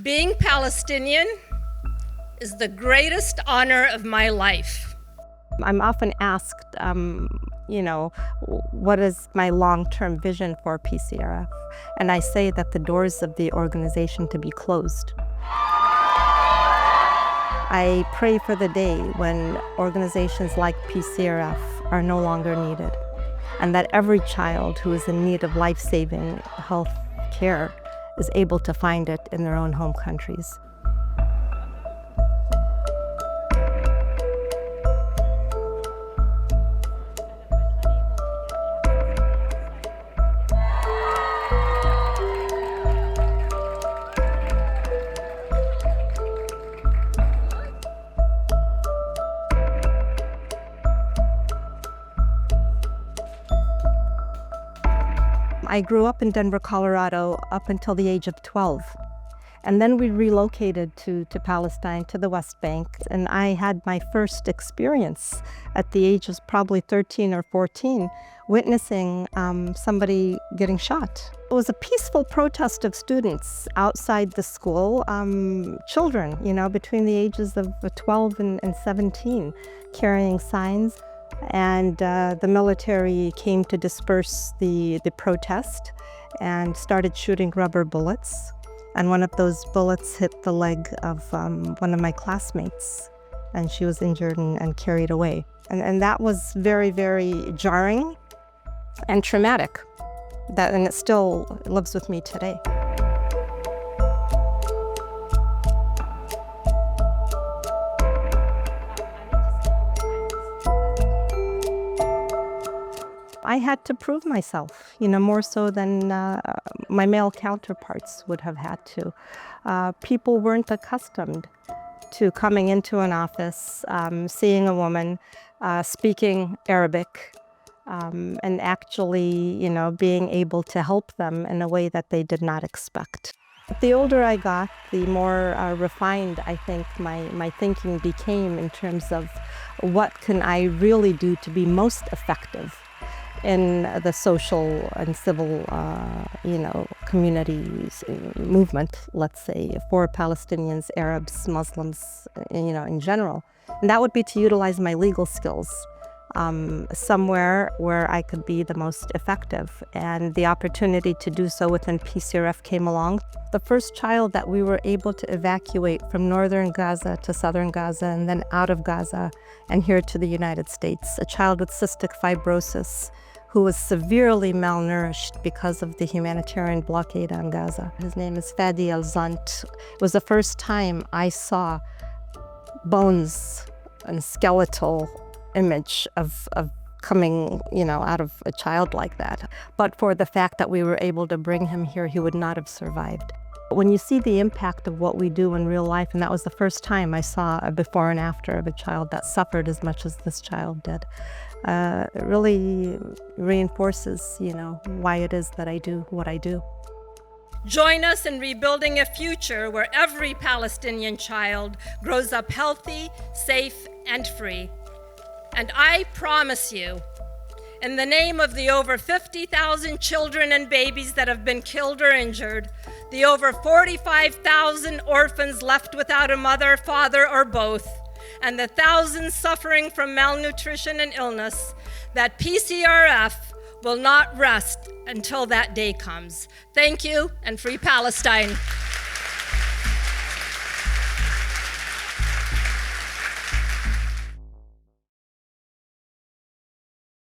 Being Palestinian is the greatest honor of my life. I'm often asked, what is my long-term vision for PCRF? And I say that the doors of the organization to be closed. I pray for the day when organizations like PCRF are no longer needed, and that every child who is in need of life-saving health care is able to find it in their own home countries. I grew up in Denver, Colorado, up until the age of 12. And then we relocated to Palestine, to the West Bank. And I had my first experience at the age of probably 13 or 14, witnessing somebody getting shot. It was a peaceful protest of students outside the school, children, between the ages of 12 and 17, carrying signs. And the military came to disperse the protest and started shooting rubber bullets. And one of those bullets hit the leg of one of my classmates, and she was injured and carried away. And that was very, very jarring and traumatic. And it still lives with me today. I had to prove myself, more so than my male counterparts would have had to. People weren't accustomed to coming into an office, seeing a woman, speaking Arabic, and actually, being able to help them in a way that they did not expect. The older I got, the more refined I think my thinking became in terms of what can I really do to be most effective in the social and civil, communities movement, let's say, for Palestinians, Arabs, Muslims, in general. And that would be to utilize my legal skills somewhere where I could be the most effective. And the opportunity to do so within PCRF came along. The first child that we were able to evacuate from northern Gaza to southern Gaza and then out of Gaza and here to the United States, a child with cystic fibrosis who was severely malnourished because of the humanitarian blockade on Gaza. His name is Fadi Al-Zant. It was the first time I saw bones and skeletal image of coming, out of a child like that. But for the fact that we were able to bring him here, he would not have survived. When you see the impact of what we do in real life, and that was the first time I saw a before and after of a child that suffered as much as this child did, it really reinforces, why it is that I do what I do. Join us in rebuilding a future where every Palestinian child grows up healthy, safe, and free. And I promise you, in the name of the over 50,000 children and babies that have been killed or injured, the over 45,000 orphans left without a mother, father, or both, and the thousands suffering from malnutrition and illness, that PCRF will not rest until that day comes. Thank you, and free Palestine.